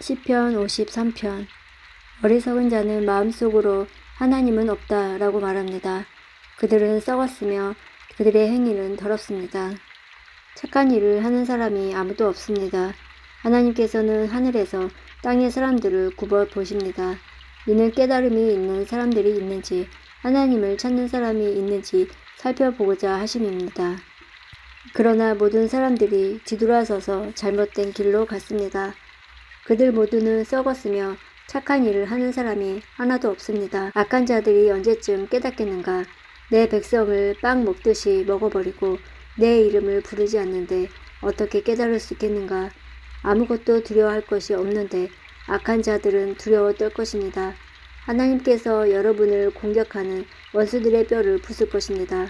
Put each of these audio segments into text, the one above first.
시편 53편. 어리석은 자는 마음속으로 하나님은 없다 라고 말합니다. 그들은 썩었으며 그들의 행위는 더럽습니다. 착한 일을 하는 사람이 아무도 없습니다. 하나님께서는 하늘에서 땅의 사람들을 굽어 보십니다. 이는 깨달음이 있는 사람들이 있는지 하나님을 찾는 사람이 있는지 살펴보고자 하심입니다. 그러나 모든 사람들이 뒤돌아서서 잘못된 길로 갔습니다. 그들 모두는 썩었으며 착한 일을 하는 사람이 하나도 없습니다. 악한 자들이 언제쯤 깨닫겠는가? 내 백성을 빵 먹듯이 먹어버리고 내 이름을 부르지 않는데 어떻게 깨달을 수 있겠는가? 아무것도 두려워할 것이 없는데 악한 자들은 두려워 떨 것입니다. 하나님께서 여러분을 공격하는 원수들의 뼈를 부술 것입니다.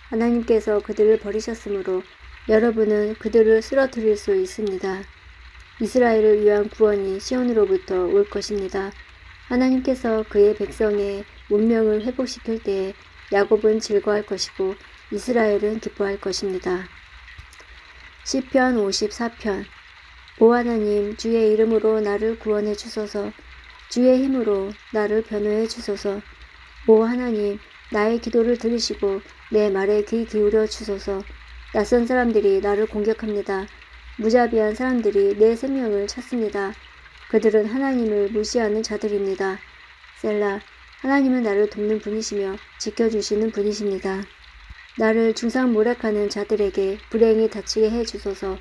하나님께서 그들을 버리셨으므로 여러분은 그들을 쓰러뜨릴 수 있습니다. 이스라엘을 위한 구원이 시온으로부터 올 것입니다. 하나님께서 그의 백성의 문명을 회복시킬 때에 야곱은 즐거워할 것이고 이스라엘은 기뻐할 것입니다. 시편 54편. 오 하나님, 주의 이름으로 나를 구원해 주소서. 주의 힘으로 나를 변호해 주소서. 오 하나님, 나의 기도를 들으시고 내 말에 귀 기울여 주소서. 낯선 사람들이 나를 공격합니다. 무자비한 사람들이 내 생명을 찾습니다. 그들은 하나님을 무시하는 자들입니다. 셀라. 하나님은 나를 돕는 분이시며 지켜주시는 분이십니다. 나를 중상모략하는 자들에게 불행히 닥치게 해주소서.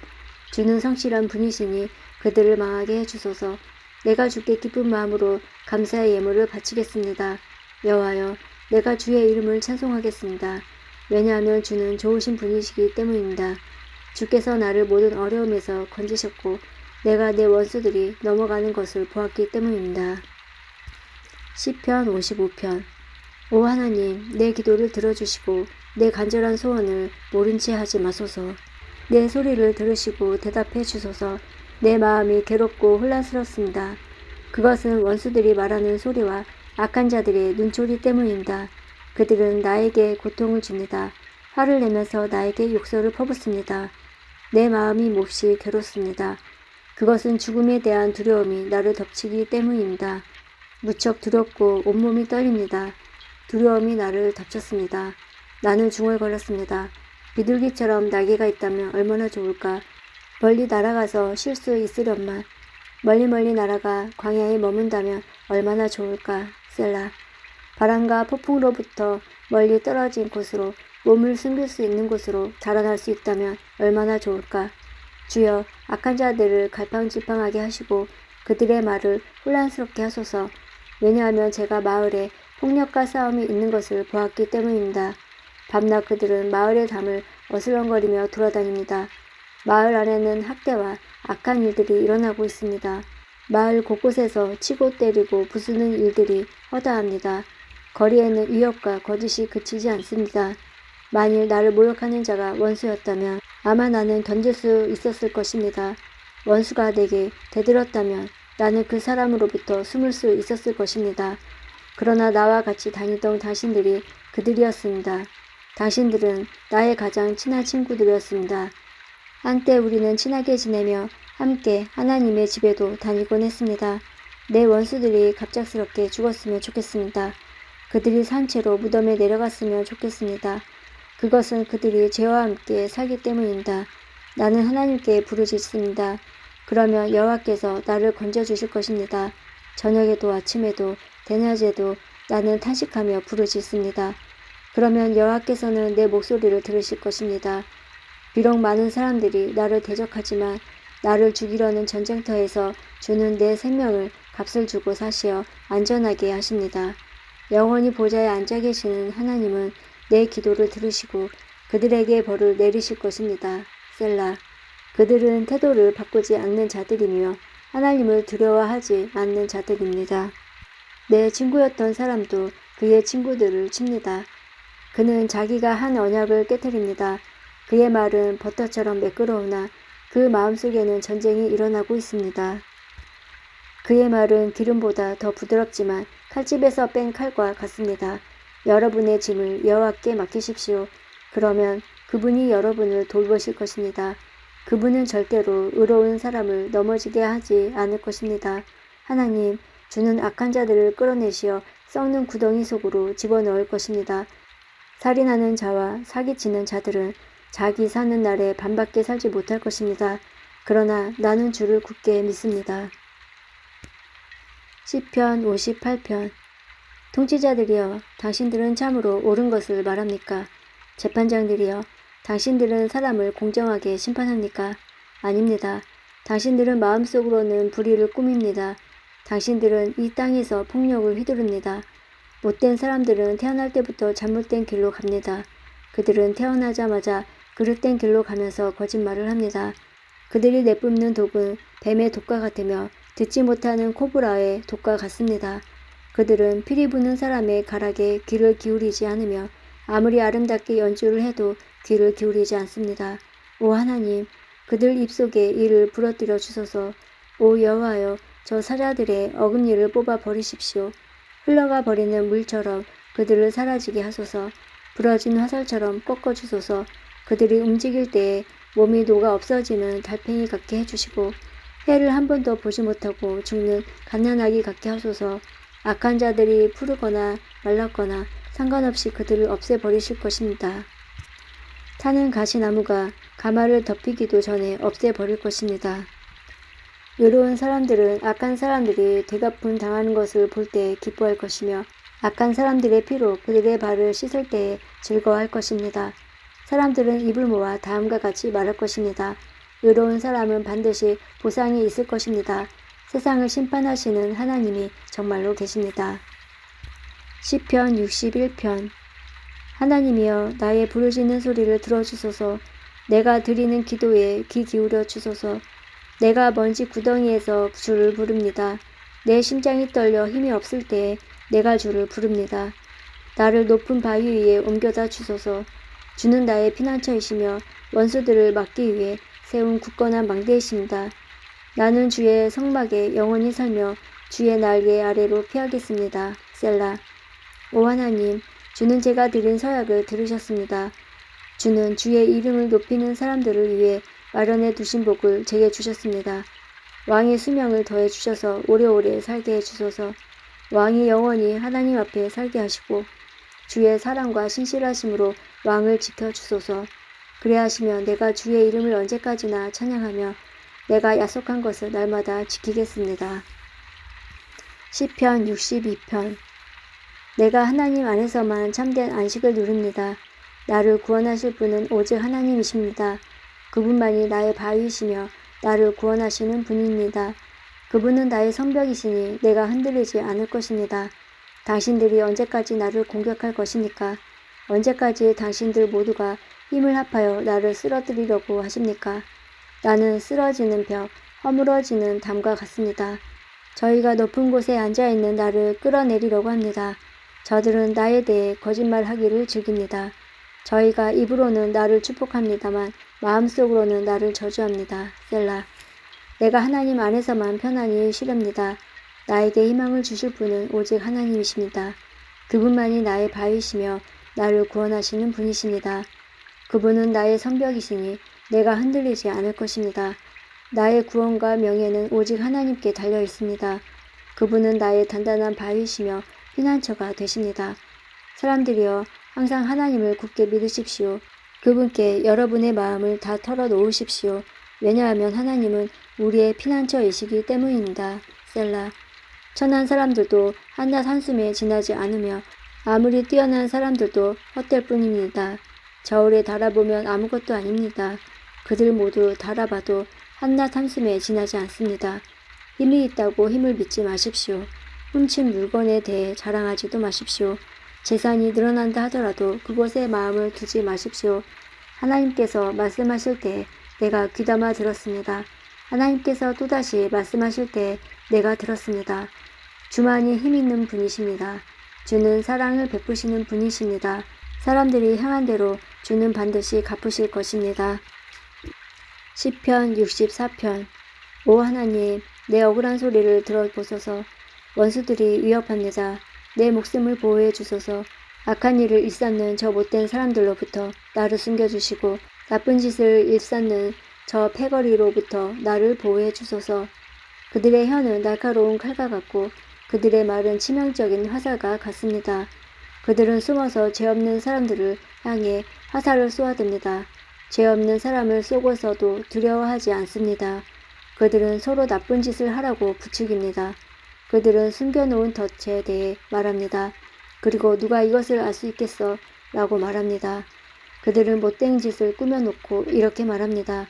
주는 성실한 분이시니 그들을 망하게 해주소서. 내가 주께 기쁜 마음으로 감사의 예물을 바치겠습니다. 여호와여, 내가 주의 이름을 찬송하겠습니다. 왜냐하면 주는 좋으신 분이시기 때문입니다. 주께서 나를 모든 어려움에서 건지셨고 내가 내 원수들이 넘어가는 것을 보았기 때문입니다. 시편 55편. 오 하나님, 내 기도를 들어주시고 내 간절한 소원을 모른 채 하지 마소서. 내 소리를 들으시고 대답해 주소서. 내 마음이 괴롭고 혼란스럽습니다. 그것은 원수들이 말하는 소리와 악한 자들의 눈초리 때문입니다. 그들은 나에게 고통을 줍니다. 화를 내면서 나에게 욕설을 퍼붓습니다. 내 마음이 몹시 괴롭습니다. 그것은 죽음에 대한 두려움이 나를 덮치기 때문입니다. 무척 두렵고 온몸이 떨립니다. 두려움이 나를 덮쳤습니다. 나는 중얼거렸습니다. 비둘기처럼 날개가 있다면 얼마나 좋을까. 멀리 날아가서 쉴 수 있으련만. 멀리 날아가 광야에 머문다면 얼마나 좋을까. 셀라. 바람과 폭풍으로부터 멀리 떨어진 곳으로 몸을 숨길 수 있는 곳으로 달아날 수 있다면 얼마나 좋을까. 주여, 악한 자들을 갈팡질팡하게 하시고 그들의 말을 혼란스럽게 하소서. 왜냐하면 제가 마을에 폭력과 싸움이 있는 것을 보았기 때문입니다. 밤낮 그들은 마을의 담을 어슬렁거리며 돌아다닙니다. 마을 안에는 학대와 악한 일들이 일어나고 있습니다. 마을 곳곳에서 치고 때리고 부수는 일들이 허다합니다. 거리에는 위협과 거짓이 그치지 않습니다. 만일 나를 모욕하는 자가 원수였다면 아마 나는 견딜 수 있었을 것입니다. 원수가 내게 대들었다면 나는 그 사람으로부터 숨을 수 있었을 것입니다. 그러나 나와 같이 다니던 당신들이 그들이었습니다. 당신들은 나의 가장 친한 친구들이었습니다. 한때 우리는 친하게 지내며 함께 하나님의 집에도 다니곤 했습니다. 내 원수들이 갑작스럽게 죽었으면 좋겠습니다. 그들이 산채로 무덤에 내려갔으면 좋겠습니다. 그것은 그들이 죄와 함께 살기 때문입니다. 나는 하나님께 부르짖습니다. 그러면 여호와께서 나를 건져주실 것입니다. 저녁에도 아침에도 대낮에도 나는 탄식하며 부르짖습니다. 그러면 여호와께서는 내 목소리를 들으실 것입니다. 비록 많은 사람들이 나를 대적하지만 나를 죽이려는 전쟁터에서 주는 내 생명을 값을 주고 사시어 안전하게 하십니다. 영원히 보좌에 앉아 계시는 하나님은 내 기도를 들으시고 그들에게 벌을 내리실 것입니다. 셀라. 그들은 태도를 바꾸지 않는 자들이며 하나님을 두려워하지 않는 자들입니다. 내 친구였던 사람도 그의 친구들을 칩니다. 그는 자기가 한 언약을 깨뜨립니다. 그의 말은 버터처럼 매끄러우나 그 마음속에는 전쟁이 일어나고 있습니다. 그의 말은 기름보다 더 부드럽지만 칼집에서 뺀 칼과 같습니다. 여러분의 짐을 여호와께 맡기십시오. 그러면 그분이 여러분을 돌보실 것입니다. 그분은 절대로 의로운 사람을 넘어지게 하지 않을 것입니다. 하나님, 주는 악한 자들을 끌어내시어 썩는 구덩이 속으로 집어넣을 것입니다. 살인하는 자와 사기치는 자들은 자기 사는 날에 반밖에 살지 못할 것입니다. 그러나 나는 주를 굳게 믿습니다. 시편 58편. 통치자들이여, 당신들은 참으로 옳은 것을 말합니까? 재판장들이여, 당신들은 사람을 공정하게 심판합니까? 아닙니다. 당신들은 마음속으로는 불의를 꾸밉니다. 당신들은 이 땅에서 폭력을 휘두릅니다. 못된 사람들은 태어날 때부터 잘못된 길로 갑니다. 그들은 태어나자마자 그릇된 길로 가면서 거짓말을 합니다. 그들이 내뿜는 독은 뱀의 독과 같으며 듣지 못하는 코브라의 독과 같습니다. 그들은 피리 부는 사람의 가락에 귀를 기울이지 않으며 아무리 아름답게 연주를 해도 귀를 기울이지 않습니다. 오 하나님, 그들 입속에 이를 부러뜨려 주소서. 오 여호와여, 저 사자들의 어금니를 뽑아 버리십시오. 흘러가 버리는 물처럼 그들을 사라지게 하소서. 부러진 화살처럼 꺾어 주소서. 그들이 움직일 때에 몸이 녹아 없어지는 달팽이 같게 해주시고 해를 한 번도 보지 못하고 죽는 갓난아기 같게 하소서. 악한 자들이 푸르거나 말랐거나 상관없이 그들을 없애버리실 것입니다. 타는 가시나무가 가마를 덮이기도 전에 없애버릴 것입니다. 의로운 사람들은 악한 사람들이 되갚음 당하는 것을 볼 때 기뻐할 것이며 악한 사람들의 피로 그들의 발을 씻을 때에 즐거워할 것입니다. 사람들은 입을 모아 다음과 같이 말할 것입니다. 의로운 사람은 반드시 보상이 있을 것입니다. 세상을 심판하시는 하나님이 정말로 계십니다. 시편 61편. 하나님이여, 나의 부르짖는 소리를 들어주소서. 내가 드리는 기도에 귀 기울여 주소서. 내가 먼지 구덩이에서 주를 부릅니다. 내 심장이 떨려 힘이 없을 때에 내가 주를 부릅니다. 나를 높은 바위 위에 옮겨다 주소서. 주는 나의 피난처이시며 원수들을 막기 위해 세운 굳건한 망대이십니다. 나는 주의 성막에 영원히 살며 주의 날개 아래로 피하겠습니다. 셀라. 오 하나님, 주는 제가 드린 서약을 들으셨습니다. 주는 주의 이름을 높이는 사람들을 위해 마련해 두신 복을 제게 주셨습니다. 왕의 수명을 더해 주셔서 오래오래 살게 해 주소서. 왕이 영원히 하나님 앞에 살게 하시고 주의 사랑과 신실하심으로 왕을 지켜 주소서. 그래 하시면 내가 주의 이름을 언제까지나 찬양하며 내가 약속한 것을 날마다 지키겠습니다. 시편 62편. 내가 하나님 안에서만 참된 안식을 누립니다. 나를 구원하실 분은 오직 하나님이십니다. 그분만이 나의 바위이시며 나를 구원하시는 분입니다. 그분은 나의 성벽이시니 내가 흔들리지 않을 것입니다. 당신들이 언제까지 나를 공격할 것입니까? 언제까지 당신들 모두가 힘을 합하여 나를 쓰러뜨리려고 하십니까? 나는 쓰러지는 벽, 허물어지는 담과 같습니다. 저희가 높은 곳에 앉아있는 나를 끌어내리려고 합니다. 저들은 나에 대해 거짓말하기를 즐깁니다. 저희가 입으로는 나를 축복합니다만 마음속으로는 나를 저주합니다. 셀라. 내가 하나님 안에서만 편안히 쉬렵니다. 나에게 희망을 주실 분은 오직 하나님이십니다. 그분만이 나의 바위시며 나를 구원하시는 분이십니다. 그분은 나의 성벽이시니 내가 흔들리지 않을 것입니다. 나의 구원과 명예는 오직 하나님께 달려 있습니다. 그분은 나의 단단한 바위시며 피난처가 되십니다. 사람들이여, 항상 하나님을 굳게 믿으십시오. 그분께 여러분의 마음을 다 털어놓으십시오. 왜냐하면 하나님은 우리의 피난처이시기 때문입니다. 셀라. 천한 사람들도 한낱 한숨에 지나지 않으며 아무리 뛰어난 사람들도 헛될 뿐입니다. 저울에 달아보면 아무것도 아닙니다. 그들 모두 달아봐도 한낱 한숨에 지나지 않습니다. 힘이 있다고 힘을 믿지 마십시오. 훔친 물건에 대해 자랑하지도 마십시오. 재산이 늘어난다 하더라도 그곳에 마음을 두지 마십시오. 하나님께서 말씀하실 때 내가 귀담아 들었습니다. 하나님께서 또다시 말씀하실 때 내가 들었습니다. 주만이 힘있는 분이십니다. 주는 사랑을 베푸시는 분이십니다. 사람들이 향한 대로 주는 반드시 갚으실 것입니다. 시편 64편. 오 하나님, 내 억울한 소리를 들어보소서. 원수들이 위협합니다. 내 목숨을 보호해 주소서. 악한 일을 일삼는 저 못된 사람들로부터 나를 숨겨주시고 나쁜 짓을 일삼는 저 패거리로부터 나를 보호해 주소서. 그들의 혀는 날카로운 칼과 같고 그들의 말은 치명적인 화살과 같습니다. 그들은 숨어서 죄 없는 사람들을 향해 화살을 쏘아댑니다. 죄 없는 사람을 쏘고서도 두려워하지 않습니다. 그들은 서로 나쁜 짓을 하라고 부추깁니다. 그들은 숨겨놓은 덫에 대해 말합니다. 그리고 누가 이것을 알 수 있겠어? 라고 말합니다. 그들은 못된 짓을 꾸며놓고 이렇게 말합니다.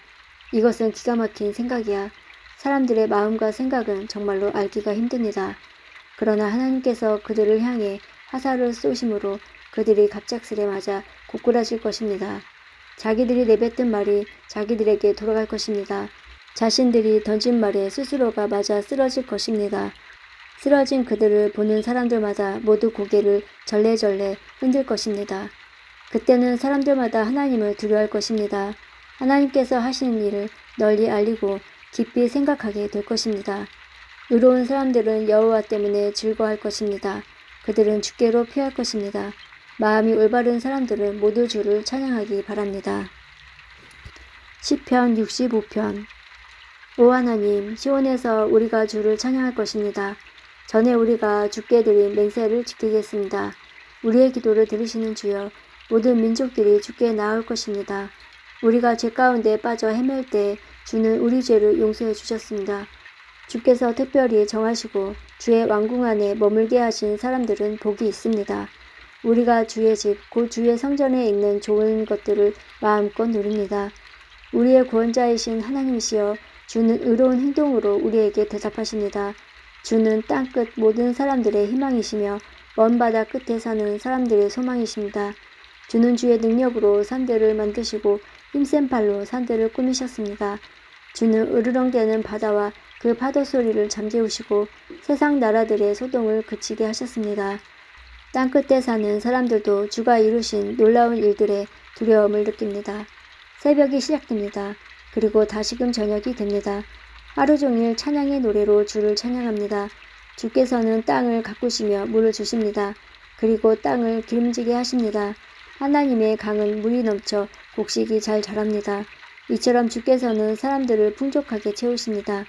이것은 기가 막힌 생각이야. 사람들의 마음과 생각은 정말로 알기가 힘듭니다. 그러나 하나님께서 그들을 향해 화살을 쏘심으로 그들이 갑작스레 맞아 고꾸라질 것입니다. 자기들이 내뱉은 말이 자기들에게 돌아갈 것입니다. 자신들이 던진 말에 스스로가 맞아 쓰러질 것입니다. 쓰러진 그들을 보는 사람들마다 모두 고개를 절레절레 흔들 것입니다. 그때는 사람들마다 하나님을 두려워할 것입니다. 하나님께서 하시는 일을 널리 알리고 깊이 생각하게 될 것입니다. 의로운 사람들은 여호와 때문에 즐거워할 것입니다. 그들은 주께로 피할 것입니다. 마음이 올바른 사람들은 모두 주를 찬양하기 바랍니다. 시편 65편. 오 하나님, 시온에서 우리가 주를 찬양할 것입니다. 전에 우리가 주께 드린 맹세를 지키겠습니다. 우리의 기도를 들으시는 주여, 모든 민족들이 주께 나올 것입니다. 우리가 죄 가운데 빠져 헤맬 때 주는 우리 죄를 용서해 주셨습니다. 주께서 특별히 정하시고 주의 왕궁 안에 머물게 하신 사람들은 복이 있습니다. 우리가 주의 집, 곧 주의 성전에 있는 좋은 것들을 마음껏 누립니다. 우리의 구원자이신 하나님이시여, 주는 의로운 행동으로 우리에게 대답하십니다. 주는 땅끝 모든 사람들의 희망이시며 먼 바다 끝에 사는 사람들의 소망이십니다. 주는 주의 능력으로 산들을 만드시고 힘센 팔로 산들을 꾸미셨습니다. 주는 으르렁대는 바다와 그 파도 소리를 잠재우시고 세상 나라들의 소동을 그치게 하셨습니다. 땅끝에 사는 사람들도 주가 이루신 놀라운 일들에 두려움을 느낍니다. 새벽이 시작됩니다. 그리고 다시금 저녁이 됩니다. 하루 종일 찬양의 노래로 주를 찬양합니다. 주께서는 땅을 가꾸시며 물을 주십니다. 그리고 땅을 기름지게 하십니다. 하나님의 강은 물이 넘쳐 곡식이 잘 자랍니다. 이처럼 주께서는 사람들을 풍족하게 채우십니다.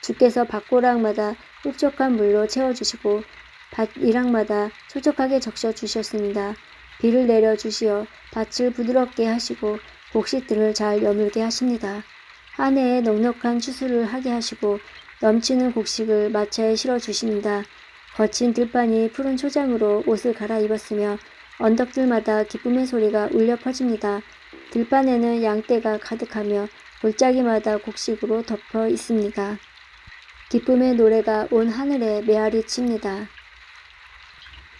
주께서 밭고랑마다 흡족한 물로 채워주시고 밭 이랑마다 촉촉하게 적셔주셨습니다. 비를 내려주시어 밭을 부드럽게 하시고 곡식들을 잘 여물게 하십니다. 한 해에 넉넉한 추수를 하게 하시고 넘치는 곡식을 마차에 실어주십니다. 거친 들판이 푸른 초장으로 옷을 갈아입었으며 언덕들마다 기쁨의 소리가 울려 퍼집니다. 들판에는 양떼가 가득하며 골짜기마다 곡식으로 덮여 있습니다. 기쁨의 노래가 온 하늘에 메아리 칩니다.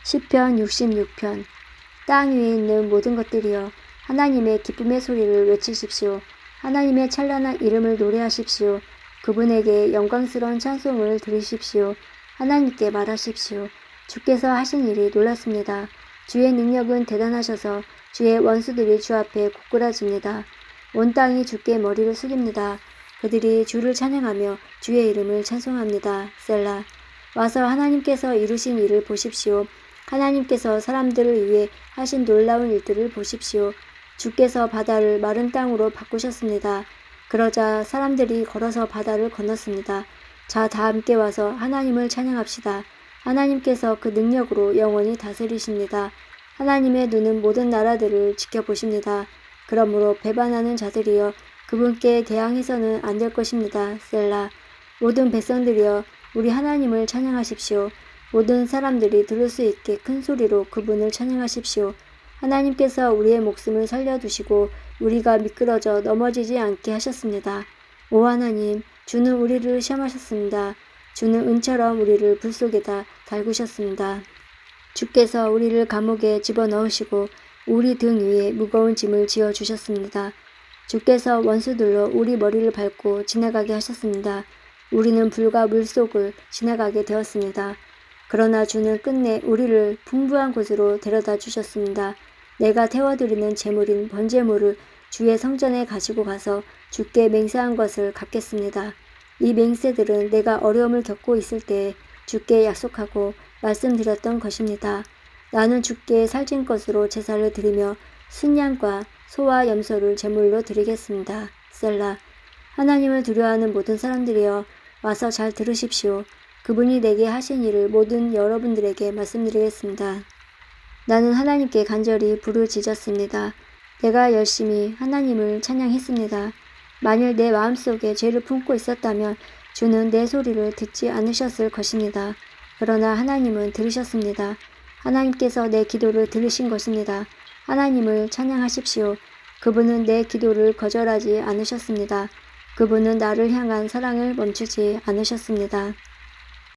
시편 66편. 땅 위에 있는 모든 것들이여, 하나님의 기쁨의 소리를 외치십시오. 하나님의 찬란한 이름을 노래하십시오. 그분에게 영광스러운 찬송을 들으십시오. 하나님께 말하십시오. 주께서 하신 일이 놀랍습니다. 주의 능력은 대단하셔서 주의 원수들이 주 앞에 고꾸라집니다. 온 땅이 주께 머리를 숙입니다. 그들이 주를 찬양하며 주의 이름을 찬송합니다. 셀라. 와서 하나님께서 이루신 일을 보십시오. 하나님께서 사람들을 위해 하신 놀라운 일들을 보십시오. 주께서 바다를 마른 땅으로 바꾸셨습니다. 그러자 사람들이 걸어서 바다를 건넜습니다. 자, 다 함께 와서 하나님을 찬양합시다. 하나님께서 그 능력으로 영원히 다스리십니다. 하나님의 눈은 모든 나라들을 지켜보십니다. 그러므로 배반하는 자들이여, 그분께 대항해서는 안 될 것입니다. 셀라. 모든 백성들이여, 우리 하나님을 찬양하십시오. 모든 사람들이 들을 수 있게 큰 소리로 그분을 찬양하십시오. 하나님께서 우리의 목숨을 살려두시고 우리가 미끄러져 넘어지지 않게 하셨습니다. 오 하나님, 주는 우리를 시험하셨습니다. 주는 은처럼 우리를 불 속에다 달구셨습니다. 주께서 우리를 감옥에 집어넣으시고 우리 등 위에 무거운 짐을 지어주셨습니다. 주께서 원수들로 우리 머리를 밟고 지나가게 하셨습니다. 우리는 불과 물속을 지나가게 되었습니다. 그러나 주는 끝내 우리를 풍부한 곳으로 데려다 주셨습니다. 내가 태워드리는 제물인 번제물을 주의 성전에 가지고 가서 주께 맹세한 것을 갚겠습니다. 이 맹세들은 내가 어려움을 겪고 있을 때 주께 약속하고 말씀드렸던 것입니다. 나는 주께 살찐 것으로 제사를 드리며 순양과 소와 염소를 제물로 드리겠습니다. 셀라. 하나님을 두려워하는 모든 사람들이여 와서 잘 들으십시오. 그분이 내게 하신 일을 모든 여러분들에게 말씀드리겠습니다. 나는 하나님께 간절히 부르짖었습니다. 내가 열심히 하나님을 찬양했습니다. 만일 내 마음속에 죄를 품고 있었다면 주는 내 소리를 듣지 않으셨을 것입니다. 그러나 하나님은 들으셨습니다. 하나님께서 내 기도를 들으신 것입니다. 하나님을 찬양하십시오. 그분은 내 기도를 거절하지 않으셨습니다. 그분은 나를 향한 사랑을 멈추지 않으셨습니다.